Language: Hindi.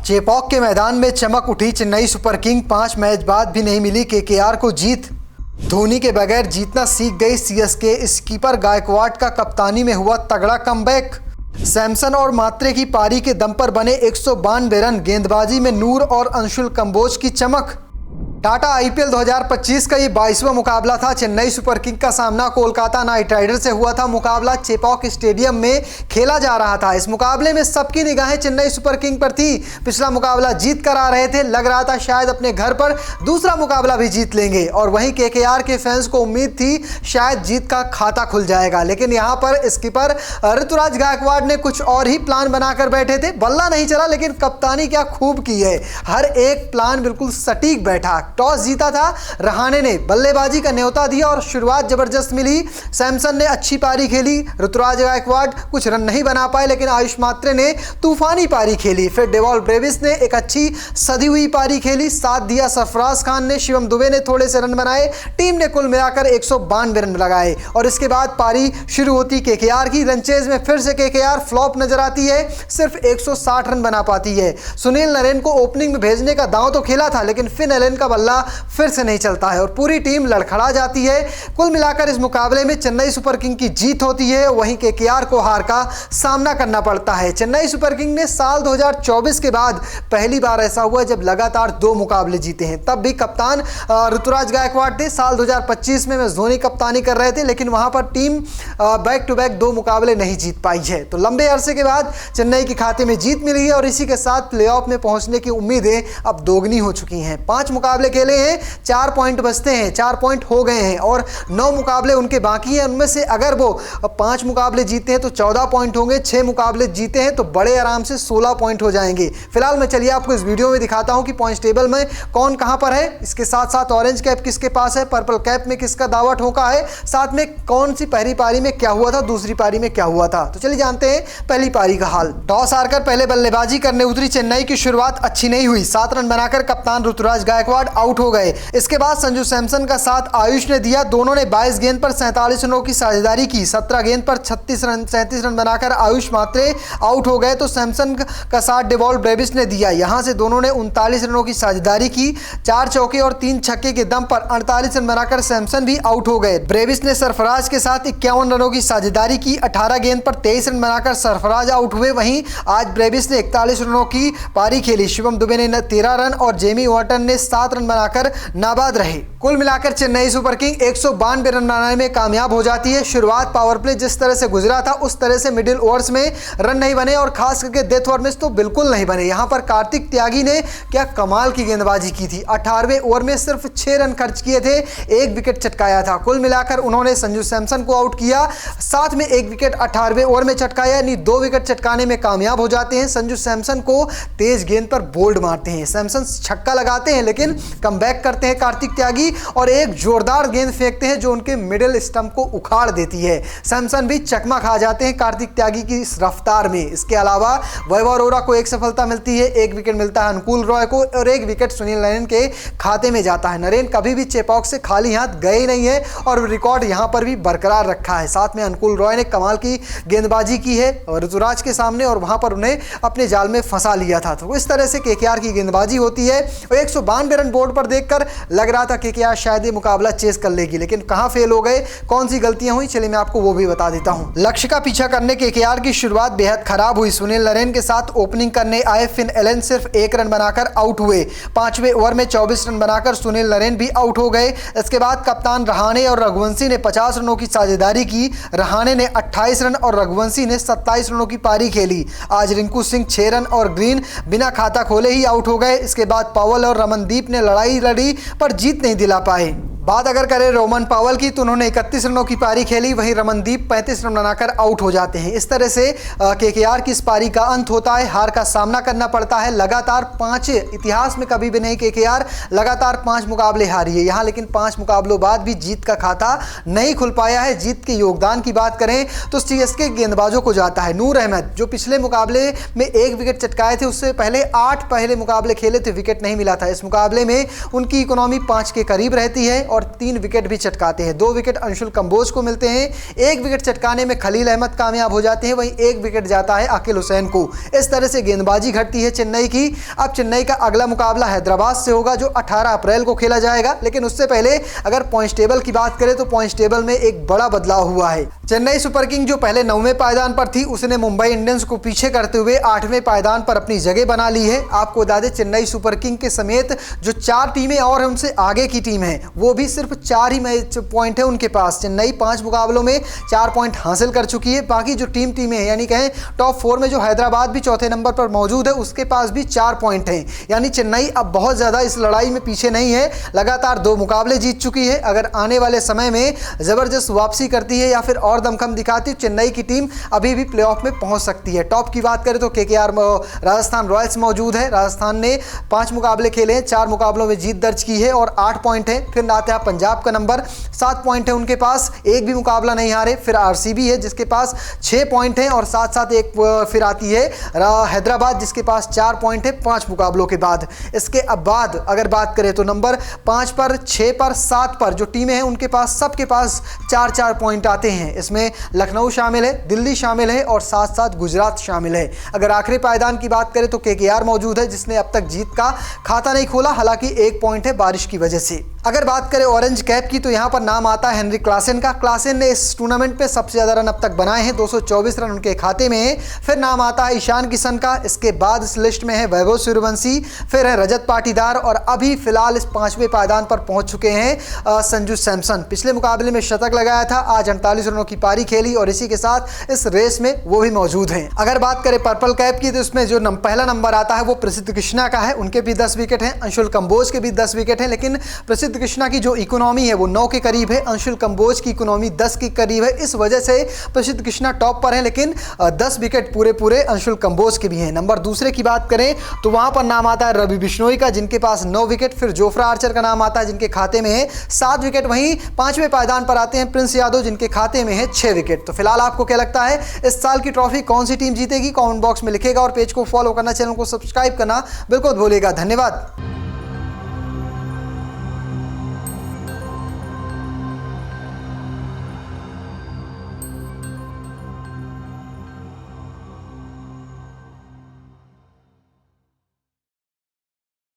चेपॉक के मैदान में चमक उठी चेन्नई सुपर किंग, 5 मैच बाद भी नहीं मिली केकेआर को जीत। धोनी के बगैर जीतना सीख गई सीएसके, स्कीपर गायकवाड़ का कप्तानी में हुआ तगड़ा कमबैक। सैमसन और मात्रे की पारी के दम पर बने 192 रन, गेंदबाजी में नूर और अंशुल कंबोज की चमक। टाटा आईपीएल 2025 का ये 22वां मुकाबला था। चेन्नई सुपर किंग का सामना कोलकाता नाइट राइडर से हुआ था। मुकाबला चेपॉक स्टेडियम में खेला जा रहा था। इस मुकाबले में सबकी निगाहें चेन्नई सुपर किंग पर थी। पिछला मुकाबला जीत कर आ रहे थे, लग रहा था शायद अपने घर पर दूसरा मुकाबला भी जीत लेंगे और वहीं केकेआर के फैंस को उम्मीद थी शायद जीत का खाता खुल जाएगा। लेकिन यहाँ पर स्कीपर ऋतुराज गायकवाड़ ने कुछ और ही प्लान बनाकर बैठे थे। बल्ला नहीं चला, लेकिन कप्तानी क्या खूब की है, हर एक प्लान बिल्कुल सटीक बैठा। टॉस जीता था, रहाणे ने बल्लेबाजी का न्योता दिया और शुरुआत जबरदस्त मिली। सैमसन ने अच्छी पारी खेली, ऋतुराज गायकवाड़ कुछ रन नहीं बना पाए, लेकिन आयुष मात्रे ने तूफानी पारी खेली। फिर डेवॉल ब्रेविस ने एक अच्छी सधी हुई पारी खेली, साथ दिया सरफराज खान ने, शिवम दुबे ने थोड़े से रन बनाए। टीम ने कुल मिलाकर 192 रन लगाए और इसके बाद पारी शुरू होती केकेआर की। रनचेज में फिर से केकेआर फ्लॉप नजर आती है, सिर्फ 160 रन बना पाती है। सुनील नरेन को ओपनिंग में भेजने का दांव तो खेला था, लेकिन फिन एलन का बल्ला फिर से नहीं चलता है और पूरी टीम लड़खड़ा जाती है। कुल मिलाकर इस मुकाबले में चेन्नई सुपर किंग की जीत होती है, वहीं केकेआर को हार का सामना करना पड़ता है। चेन्नई सुपर किंग ने साल 2024 के बाद पहली बार ऐसा हुआ जब लगातार 2 मुकाबले जीते हैं। तब भी कप्तान ऋतुराज गायकवाड़ थे। साल 2025 में धोनी कप्तानी कर रहे थे, लेकिन वहां पर टीम बैक टू बैक 2 मुकाबले नहीं जीत पाई है। तो लंबे अरसे के बाद चेन्नई के खाते में जीत मिली है और इसी के साथ प्लेऑफ में पहुंचने की उम्मीदें अब दोगुनी हो चुकी हैं। 5 मुकाबले खेले हैं, 4 पॉइंट बचते हैं, 4 पॉइंट हो गए हैं और 9 मुकाबले उनके बाकी हैं। उनमें से अगर वो 5 मुकाबले जीते हैं तो 14 पॉइंट होंगे, 6 मुकाबले जीते हैं तो बड़े आराम से 16 पॉइंट हो जाएंगे। फिलहाल मैं चलिए आपको इस वीडियो में दिखाता हूं कि पॉइंट्स टेबल में कौन कहां पर है। इसके साथ साथ ऑरेंज कैप किसके पास है, पर्पल कैप में किसका दावा ठोका है, साथ में कौन सी पहली पारी में क्या हुआ था, दूसरी पारी में क्या हुआ था। तो चलिए जानते हैं पहली पारी का हाल। टॉस हारकर पहले बल्लेबाजी करने उतरी चेन्नई की शुरुआत अच्छी नहीं हुई। 7 रन बनाकर कप्तान ऋतुराज गायकवाड़ आउट हो गए। इसके बाद संजू सैमसन का साथ आयुष ने दिया। दोनों ने 22 गेंद पर 47 रनों की साझेदारी की। 17 गेंद पर 37 रन बनाकर आयुष मात्रे आउट हो गए तो सैमसन का साथ डेवॉल ब्रेविस ने दिया। यहां से दोनों ने 39 रनों की साझेदारी की। 4 चौके और 3 छक्के के दम पर 48 रन बनाकर सैमसन भी आउट हो गए। ब्रेविस ने सरफराज के साथ 51 रनों की साझेदारी की। 18 गेंद पर 23 रन बनाकर सरफराज आउट हुए। वहीं आज ब्रेविस ने 41 रनों की पारी खेली। शिवम दुबे ने 13 रन और जेमी वाटन ने 7 रन बनाकर नाबाद रहे। कुल मिलाकर चेन्नई सुपर किंग 192 रन बनाने में कामयाब हो जाती है। शुरुआत पावर प्ले जिस तरह से गुजरा था उस तरह से मिडिल ओवर्स में रन नहीं बने और खास करके डेथ ओवर में तो बिल्कुल नहीं बने। यहां पर कार्तिक त्यागी ने क्या कमाल की गेंदबाजी की थी। 18वें ओवर में सिर्फ 6 रन खर्च किए थे, 1 विकेट चटकाया था। कुल मिलाकर उन्होंने संजू सैमसन को आउट किया, साथ में 1 विकेट 18वें ओवर में चटकाया, यानी 2 विकेट चटकाने में कामयाब हो जाते हैं। संजू सैमसन को तेज गेंद पर बोल्ड मारते हैं। सैमसन छक्का लगाते हैं लेकिन कमबैक करते हैं कार्तिक त्यागी और एक जोरदार गेंद फेंकते हैं जो उनके मिडिल स्टंप को उखाड़ देती है। सैमसन भी चकमा खा जाते हैं कार्तिक त्यागी की इस रफ्तार में। इसके अलावा वैभव अरोड़ा को 1 सफलता मिलती है, 1 विकेट मिलता है अनुकूल रॉय को और 1 विकेट सुनील नरेन के खाते में जाता है। नरेन कभी भी चेपॉक से खाली हाथ गए ही नहीं है और रिकॉर्ड यहां पर भी बरकरार रखा है। साथ में अनुकूल रॉय ने कमाल की गेंदबाजी की है और ऋतुराज के सामने और वहां पर उन्हें अपने जाल में फंसा लिया था। तो इस तरह से केकेआर की गेंदबाजी होती है और 192 रन बोर्ड पर देखकर लग रहा था केकेआर शायद ये मुकाबला चेस कर लेगी, लेकिन कहां फेल हो गए, कौन सी गलतियां हुई, चलिए मैं आपको वो भी बता देता हूं। लक्ष्य का पीछा करने केकेआर की शुरुआत बेहद खराब हुई। सुनील नरेन के साथ ओपनिंग करने आए फिन एलन सिर्फ 1 रन बनाकर आउट हुए। 5वें ओवर में 24 रन बनाकर सुनील नरेन भी आउट हो गए। इसके बाद कप्तान रहाणे और रघुवंशी ने 50 रनों की साझेदारी की। रहाणे ने 28 रन और रघुवंशी ने 27 रनों की पारी खेली। आज रिंकू सिंह 6 रन और ग्रीन बिना खाता खोले ही आउट हो गए। इसके बाद पवल और रमनदीप ने लड़ाई लड़ी पर जीत नहीं दिला पाए। बात अगर करें रोमन पावल की तो उन्होंने 31 रनों की पारी खेली, वहीं रमनदीप 35 रन बनाकर आउट हो जाते हैं। इस तरह से केकेआर की इस पारी का अंत होता है, हार का सामना करना पड़ता है। लगातार 5 इतिहास में कभी भी नहीं केकेआर लगातार 5 मुकाबले हारी है यहाँ, लेकिन 5 मुकाबलों बाद भी जीत का खाता नहीं खुल पाया है। जीत के योगदान की बात करें तो सीएसके गेंदबाजों को जाता है। नूर अहमद जो पिछले मुकाबले में 1 विकेट चटकाए थे, उससे पहले 8 मुकाबले खेले थे, विकेट नहीं मिला था। इस मुकाबले में उनकी इकोनॉमी 5 के करीब रहती है और 3 विकेट भी चटकाते हैं। 2 विकेट अंशुल कंबोज को मिलते हैं, 1 विकेट चटकाने में खलील अहमद कामयाब हो जाते हैं, वहीं 1 विकेट जाता है आकिल हुसैन को। इस तरह से गेंदबाजी घटती है चेन्नई की। अब चेन्नई का अगला मुकाबला हैदराबाद से होगा जो 18 अप्रैल को खेला जाएगा। लेकिन उससे पहले अगर पॉइंट्स टेबल की बात करें तो पॉइंट्स टेबल में एक बड़ा बदलाव हुआ है। चेन्नई सुपर किंग जो पहले 9वें पायदान पर थी, उसने मुंबई इंडियंस को पीछे करते हुए 8वें पायदान पर अपनी जगह बना ली है। आपको बता दें चेन्नई सुपर किंग के समेत जो 4 टीमें और हैं उनसे आगे की टीम है, वो भी सिर्फ 4 ही मैच पॉइंट है उनके पास। चेन्नई 5 मुकाबलों में 4 पॉइंट हासिल कर चुकी है। बाकी जो टीमें हैं, यानी कहें टॉप 4 में जो हैदराबाद भी चौथे नंबर पर मौजूद है, उसके पास भी 4 पॉइंट हैं। यानी चेन्नई अब बहुत ज़्यादा इस लड़ाई में पीछे नहीं है, लगातार 2 मुकाबले जीत चुकी है। अगर आने वाले समय में ज़बरदस्त वापसी करती है या फिर और दमखम दिखाती है, चेन्नई की टीम अभी भी प्लेऑफ में पहुंच सकती है। टॉप की बात करें तो केकेआर राजस्थान रॉयल्स मौजूद है। राजस्थान ने 5 मुकाबले खेले हैं, 4 मुकाबलों में जीत दर्ज की है और 8 पॉइंट है। फिर आते हैं पंजाब का नंबर, 7 पॉइंट है उनके पास, एक भी मुकाबला नहीं हारे। फिर आरसीबी है जिसके पास 6 पॉइंट हैं और साथ साथ एक फिर आती है हैदराबाद जिसके पास 4 पॉइंट है 5 मुकाबलों के बाद। इसके अब बाद अगर बात करें तो नंबर 5 पर, 6 पर, 7 पर जो टीमें हैं उनके पास सबके पास 4-4 पॉइंट आते हैं। इसमें लखनऊ शामिल है, दिल्ली शामिल है और साथ साथ गुजरात शामिल है। अगर आखिरी पायदान की बात करें तो केकेआर मौजूद है जिसने अब तक जीत का खाता नहीं खोला, हालांकि 1 पॉइंट है बारिश की वजह से। अगर बात करें ऑरेंज कैप की तो यहाँ पर नाम आता है हेनरी क्लासेन का। क्लासेन ने इस टूर्नामेंट पे सबसे ज़्यादा रन अब तक बनाए हैं, 224 रन उनके खाते में है। फिर नाम आता है ईशान किशन का, इसके बाद इस लिस्ट में है वैभव सूर्यवंशी, फिर है रजत पाटीदार और अभी फिलहाल इस 5वें पायदान पर पहुंच चुके हैं संजू सैमसन। पिछले मुकाबले में शतक लगाया था, आज 48 रनों की पारी खेली और इसी के साथ इस रेस में वो भी मौजूद हैं। अगर बात करें पर्पल कैप की तो इसमें जो पहला नंबर आता है वो प्रसिद्ध कृष्णा का है, उनके भी 10 विकेट हैं। अंशुल कंबोज के भी 10 विकेट हैं, लेकिन प्रसिद्ध कृष्णा की जो इकोनॉमी है वो 9 के करीब है, अंशुल कंबोज की इकोनॉमी 10 के करीब है। इस वजह से प्रसिद्ध कृष्णा टॉप पर है, लेकिन 10 विकेट पूरे अंशुल कंबोज के भी हैं। नंबर दूसरे की बात करें तो वहां पर नाम आता है रवि बिश्नोई का जिनके पास 9 विकेट, फिर जोफ्रा आर्चर का नाम आता है जिनके खाते में है 7 विकेट। वहीं 5वें पायदान पर आते हैं प्रिंस यादव जिनके खाते में है 6 विकेट। तो फिलहाल आपको क्या लगता है इस साल की ट्रॉफी कौन सी टीम जीतेगी? कमेंट बॉक्स में लिखेगा और पेज को फॉलो करना, चैनल को सब्सक्राइब करना बिल्कुल भूलिएगा। धन्यवाद।